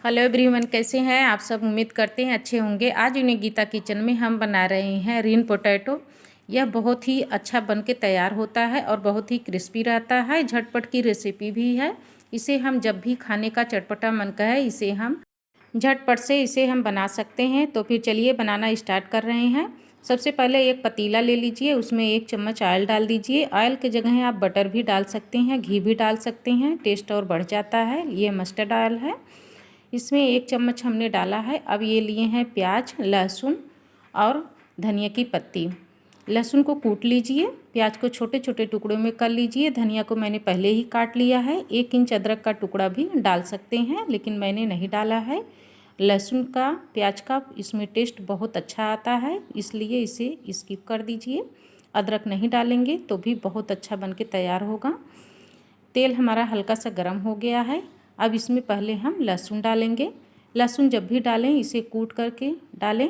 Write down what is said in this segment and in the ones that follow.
Hello everyone, कैसे हैं आप सब। उम्मीद करते हैं अच्छे होंगे। आज यूनिक गीता किचन में हम बना रहे हैं रिन पोटैटो। यह बहुत ही अच्छा बन के तैयार होता है और बहुत ही क्रिस्पी रहता है। झटपट की रेसिपी भी है। इसे हम जब भी खाने का चटपटा मन का है, इसे हम झटपट से इसे हम बना सकते हैं। तो फिर चलिए बनाना स्टार्ट कर रहे हैं। सबसे पहले एक पतीला ले लीजिए, उसमें 1 चम्मच ऑयल डाल दीजिए। ऑयल के जगह आप बटर भी डाल सकते हैं, घी भी डाल सकते हैं, टेस्ट और बढ़ जाता है। ये मस्टर्ड ऑयल है, इसमें 1 चम्मच हमने डाला है। अब ये लिए हैं प्याज, लहसुन और धनिया की पत्ती। लहसुन को कूट लीजिए, प्याज को छोटे छोटे टुकड़ों में कर लीजिए। धनिया को मैंने पहले ही काट लिया है। 1 इंच अदरक का टुकड़ा भी डाल सकते हैं, लेकिन मैंने नहीं डाला है। लहसुन का, प्याज का इसमें टेस्ट बहुत अच्छा आता है, इसलिए इसे स्किप कर दीजिए। अदरक नहीं डालेंगे तो भी बहुत अच्छा बन के तैयार होगा। तेल हमारा हल्का सा गर्म हो गया है। अब इसमें पहले हम लहसुन डालेंगे। लहसुन जब भी डालें इसे कूट करके डालें,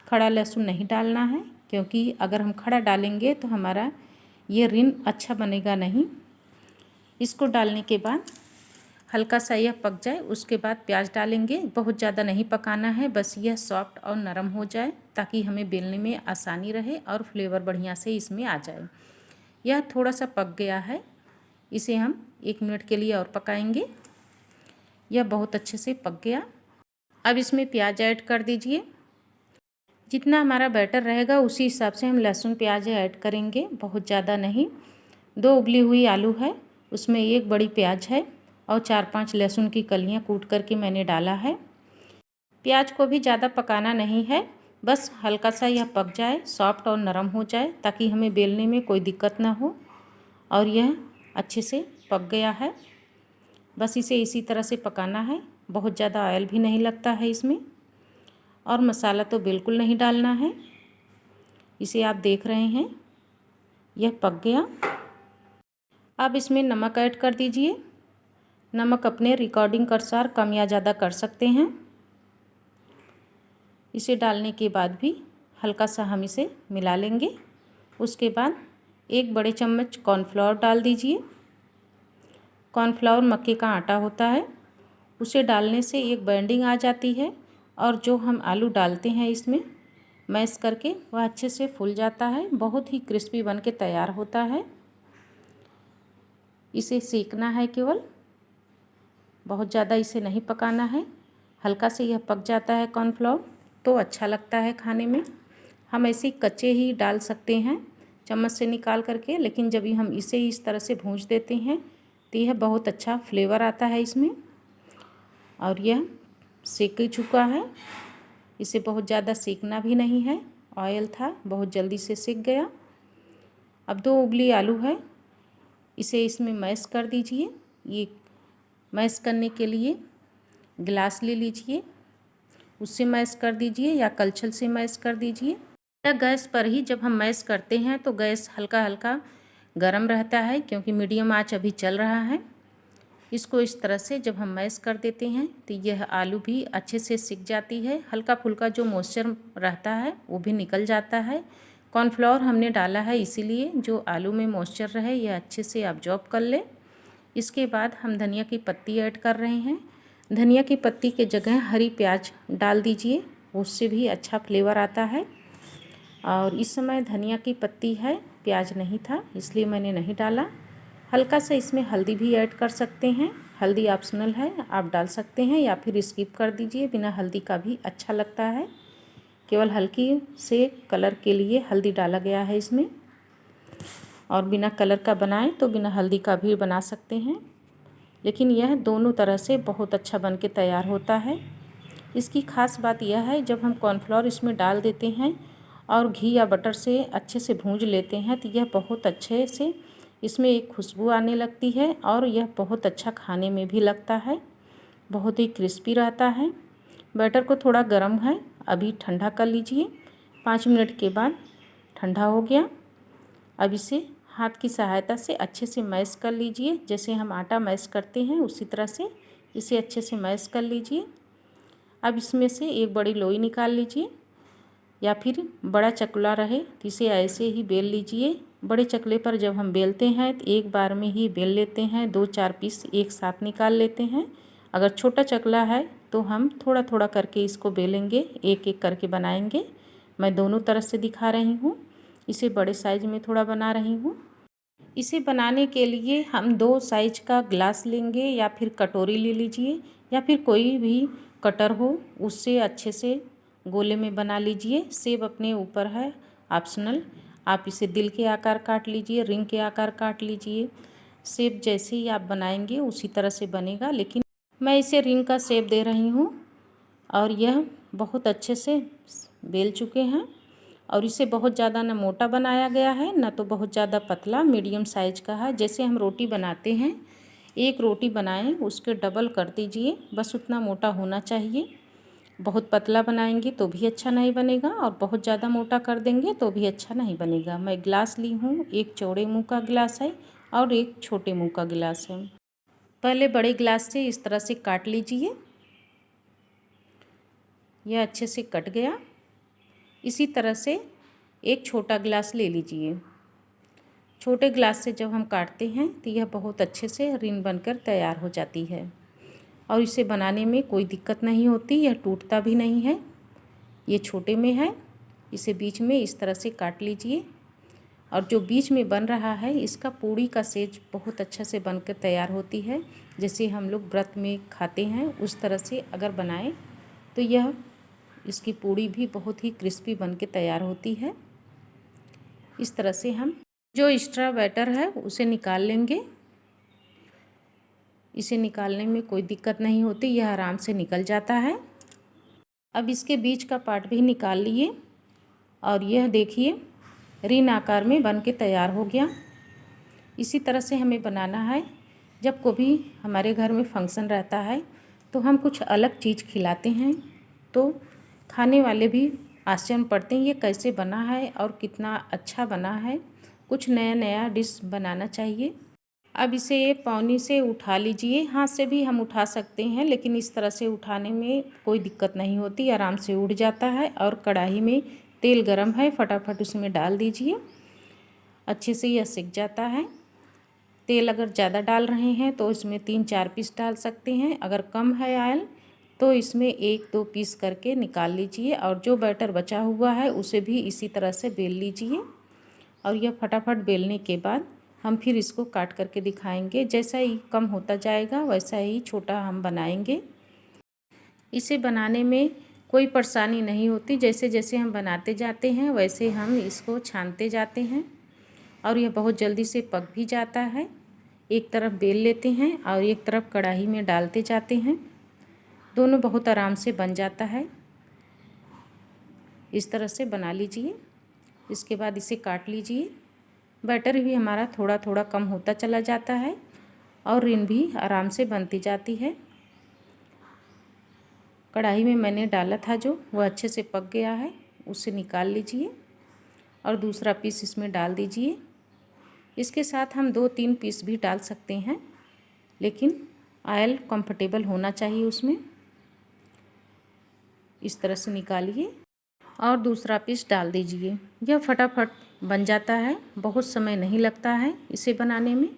खड़ा लहसुन नहीं डालना है, क्योंकि अगर हम खड़ा डालेंगे तो हमारा ये रिन अच्छा बनेगा नहीं। इसको डालने के बाद हल्का सा यह पक जाए, उसके बाद प्याज डालेंगे। बहुत ज़्यादा नहीं पकाना है, बस यह सॉफ्ट और नरम हो जाए ताकि हमें बेलने में आसानी रहे और फ्लेवर बढ़िया से इसमें आ जाए। यह थोड़ा सा पक गया है, इसे हम 1 मिनट के लिए और पकाएंगे। यह बहुत अच्छे से पक गया। अब इसमें प्याज ऐड कर दीजिए। जितना हमारा बैटर रहेगा उसी हिसाब से हम लहसुन प्याज ऐड करेंगे, बहुत ज़्यादा नहीं। 2 उबली हुई आलू है, उसमें 1 बड़ी प्याज है और 4-5 लहसुन की कलियां कूट करके मैंने डाला है। प्याज को भी ज़्यादा पकाना नहीं है, बस हल्का सा यह पक जाए, सॉफ्ट और नरम हो जाए ताकि हमें बेलने में कोई दिक्कत ना हो। और यह अच्छे से पक गया है, बस इसे इसी तरह से पकाना है। बहुत ज़्यादा ऑयल भी नहीं लगता है इसमें, और मसाला तो बिल्कुल नहीं डालना है। इसे आप देख रहे हैं, यह पक गया। अब इसमें नमक ऐड कर दीजिए। नमक अपने रिकॉर्डिंग के अनुसार कम या ज़्यादा कर सकते हैं। इसे डालने के बाद भी हल्का सा हम इसे मिला लेंगे। उसके बाद 1 बड़े चम्मच कॉर्नफ्लोर डाल दीजिए। कॉर्नफ्लोर मक्के का आटा होता है, उसे डालने से एक बाइंडिंग आ जाती है और जो हम आलू डालते हैं इसमें मैश करके वह अच्छे से फूल जाता है, बहुत ही क्रिस्पी बन के तैयार होता है। इसे सेकना है केवल, बहुत ज़्यादा इसे नहीं पकाना है। हल्का से यह पक जाता है कॉर्नफ्लोर तो अच्छा लगता है खाने में। हम ऐसे कच्चे ही डाल सकते हैं चम्मच से निकाल करके, लेकिन जब हम इसे इस तरह से भूंज देते हैं तो यह बहुत अच्छा फ्लेवर आता है इसमें। और यह सेक चुका है, इसे बहुत ज़्यादा सेकना भी नहीं है, ऑयल था बहुत जल्दी से सेक गया। अब 2 उबली आलू है, इसे इसमें मैश कर दीजिए। ये मैश करने के लिए गिलास ले लीजिए, उससे मैश कर दीजिए या कलछल से मैश कर दीजिए। या गैस पर ही जब हम मैश करते हैं तो गैस हल्का हल्का गर्म रहता है, क्योंकि मीडियम आंच अभी चल रहा है। इसको इस तरह से जब हम मैश कर देते हैं तो यह आलू भी अच्छे से सिक जाती है। हल्का फुल्का जो मॉइस्चर रहता है वो भी निकल जाता है। कॉर्नफ्लोर हमने डाला है इसीलिए जो आलू में मॉइस्चर रहे यह अच्छे से अब्जॉर्ब कर ले। इसके बाद हम धनिया की पत्ती ऐड कर रहे हैं। धनिया की पत्ती के जगह हरी प्याज डाल दीजिए, उससे भी अच्छा फ्लेवर आता है। और इस समय धनिया की पत्ती है, प्याज नहीं था, इसलिए मैंने नहीं डाला। हल्का सा इसमें हल्दी भी ऐड कर सकते हैं, हल्दी ऑप्शनल है, आप डाल सकते हैं या फिर स्किप कर दीजिए। बिना हल्दी का भी अच्छा लगता है, केवल हल्की से कलर के लिए हल्दी डाला गया है इसमें। और बिना कलर का बनाएं तो बिना हल्दी का भी बना सकते हैं, लेकिन यह दोनों तरह से बहुत अच्छा बन के तैयार होता है। इसकी ख़ास बात यह है, जब हम कॉर्नफ्लोर इसमें डाल देते हैं और घी या बटर से अच्छे से भूंज लेते हैं तो यह बहुत अच्छे से इसमें एक खुशबू आने लगती है और यह बहुत अच्छा खाने में भी लगता है, बहुत ही क्रिस्पी रहता है। बैटर को थोड़ा गर्म है, अभी ठंडा कर लीजिए। 5 मिनट के बाद ठंडा हो गया। अब इसे हाथ की सहायता से अच्छे से मैश कर लीजिए, जैसे हम आटा मैश करते हैं उसी तरह से इसे अच्छे से मैश कर लीजिए। अब इसमें से एक बड़ी लोई निकाल लीजिए, या फिर बड़ा चकला रहे तो इसे ऐसे ही बेल लीजिए। बड़े चकले पर जब हम बेलते हैं तो एक बार में ही बेल लेते हैं, 2-4 पीस एक साथ निकाल लेते हैं। अगर छोटा चकला है तो हम थोड़ा थोड़ा करके इसको बेलेंगे, एक एक करके बनाएंगे। मैं दोनों तरफ से दिखा रही हूँ। इसे बड़े साइज में थोड़ा बना रही हूँ। इसे बनाने के लिए हम 2 साइज का ग्लास लेंगे या फिर कटोरी ले लीजिए या फिर कोई भी कटर हो, उससे अच्छे से गोले में बना लीजिए। शेप अपने ऊपर है, ऑप्शनल। आप इसे दिल के आकार काट लीजिए, रिंग के आकार काट लीजिए। शेप जैसे ही आप बनाएंगे उसी तरह से बनेगा, लेकिन मैं इसे रिंग का शेप दे रही हूँ। और यह बहुत अच्छे से बेल चुके हैं और इसे बहुत ज़्यादा ना मोटा बनाया गया है ना तो बहुत ज़्यादा पतला, मीडियम साइज का है। जैसे हम रोटी बनाते हैं, एक रोटी बनाएं उसके डबल कर दीजिए, बस उतना मोटा होना चाहिए। बहुत पतला बनाएंगे तो भी अच्छा नहीं बनेगा और बहुत ज़्यादा मोटा कर देंगे तो भी अच्छा नहीं बनेगा। मैं गिलास ली हूँ, एक चौड़े मुँह का गिलास है और एक छोटे मुँह का गिलास है। पहले बड़े गिलास से इस तरह से काट लीजिए। यह अच्छे से कट गया। इसी तरह से एक छोटा गिलास ले लीजिए। छोटे गिलास से जब हम काटते हैं तो यह बहुत अच्छे से रिन बनकर तैयार हो जाती है और इसे बनाने में कोई दिक्कत नहीं होती, यह टूटता भी नहीं है। ये छोटे में है, इसे बीच में इस तरह से काट लीजिए। और जो बीच में बन रहा है इसका पूड़ी का सेज बहुत अच्छा से बनकर तैयार होती है। जैसे हम लोग व्रत में खाते हैं उस तरह से अगर बनाएं तो यह इसकी पूड़ी भी बहुत ही क्रिस्पी बन के तैयार होती है। इस तरह से हम जो एक्स्ट्रा बैटर है उसे निकाल लेंगे। इसे निकालने में कोई दिक्कत नहीं होती, यह आराम से निकल जाता है। अब इसके बीच का पार्ट भी निकाल लिए और यह देखिए रिन आकार में बन के तैयार हो गया। इसी तरह से हमें बनाना है। जब कभी हमारे घर में फंक्शन रहता है तो हम कुछ अलग चीज़ खिलाते हैं तो खाने वाले भी आश्चर्य पड़ते हैं ये कैसे बना है और कितना अच्छा बना है। कुछ नया नया डिश बनाना चाहिए। अब इसे पौनी से उठा लीजिए, हाथ से भी हम उठा सकते हैं लेकिन इस तरह से उठाने में कोई दिक्कत नहीं होती, आराम से उड़ जाता है। और कढ़ाई में तेल गरम है, फटाफट उसमें डाल दीजिए, अच्छे से यह सिक जाता है। तेल अगर ज़्यादा डाल रहे हैं तो इसमें 3-4 पीस डाल सकते हैं, अगर कम है ऑयल तो इसमें 1-2 पीस करके निकाल लीजिए। और जो बैटर बचा हुआ है उसे भी इसी तरह से बेल लीजिए। और यह फटाफट बेलने के बाद हम फिर इसको काट करके दिखाएंगे। जैसा ही कम होता जाएगा वैसा ही छोटा हम बनाएंगे। इसे बनाने में कोई परेशानी नहीं होती, जैसे जैसे हम बनाते जाते हैं वैसे हम इसको छानते जाते हैं और यह बहुत जल्दी से पक भी जाता है। एक तरफ बेल लेते हैं और एक तरफ कढ़ाई में डालते जाते हैं, दोनों बहुत आराम से बन जाता है। इस तरह से बना लीजिए। इसके बाद इसे काट लीजिए। बैटर भी हमारा थोड़ा थोड़ा कम होता चला जाता है और रिन भी आराम से बनती जाती है। कढ़ाई में मैंने डाला था जो वह अच्छे से पक गया है, उसे निकाल लीजिए और दूसरा पीस इसमें डाल दीजिए। इसके साथ हम 2-3 पीस भी डाल सकते हैं, लेकिन ऑयल कंफर्टेबल होना चाहिए उसमें। इस तरह से निकालिए और दूसरा पीस डाल दीजिए। यह फटाफट बन जाता है, बहुत समय नहीं लगता है इसे बनाने में।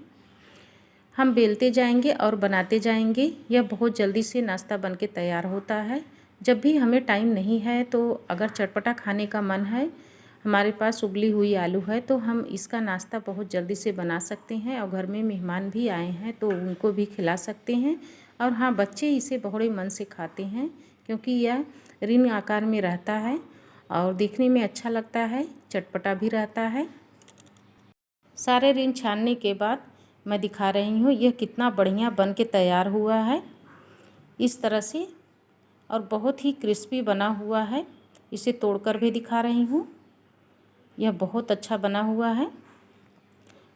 हम बेलते जाएंगे और बनाते जाएंगे, यह बहुत जल्दी से नाश्ता बन के तैयार होता है। जब भी हमें टाइम नहीं है तो अगर चटपटा खाने का मन है, हमारे पास उबली हुई आलू है तो हम इसका नाश्ता बहुत जल्दी से बना सकते हैं और घर में मेहमान भी आए हैं तो उनको भी खिला सकते हैं। और हाँ, बच्चे इसे बड़े मन से खाते हैं क्योंकि यह रिंग आकार में रहता है और देखने में अच्छा लगता है, चटपटा भी रहता है। सारे रिंग छानने के बाद मैं दिखा रही हूँ यह कितना बढ़िया बन के तैयार हुआ है इस तरह से, और बहुत ही क्रिस्पी बना हुआ है। इसे तोड़कर भी दिखा रही हूँ, यह बहुत अच्छा बना हुआ है।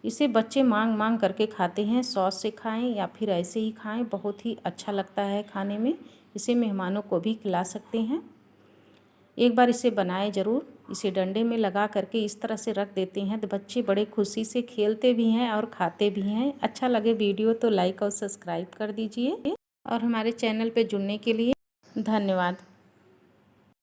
इसे बच्चे मांग मांग करके खाते हैं, सॉस से खाएं या फिर ऐसे ही खाएं, बहुत ही अच्छा लगता है खाने में। इसे मेहमानों को भी खिला सकते हैं। एक बार इसे बनाएं ज़रूर। इसे डंडे में लगा करके इस तरह से रख देते हैं तो बच्चे बड़े खुशी से खेलते भी हैं और खाते भी हैं। अच्छा लगे वीडियो तो लाइक और सब्सक्राइब कर दीजिए और हमारे चैनल पे जुड़ने के लिए धन्यवाद।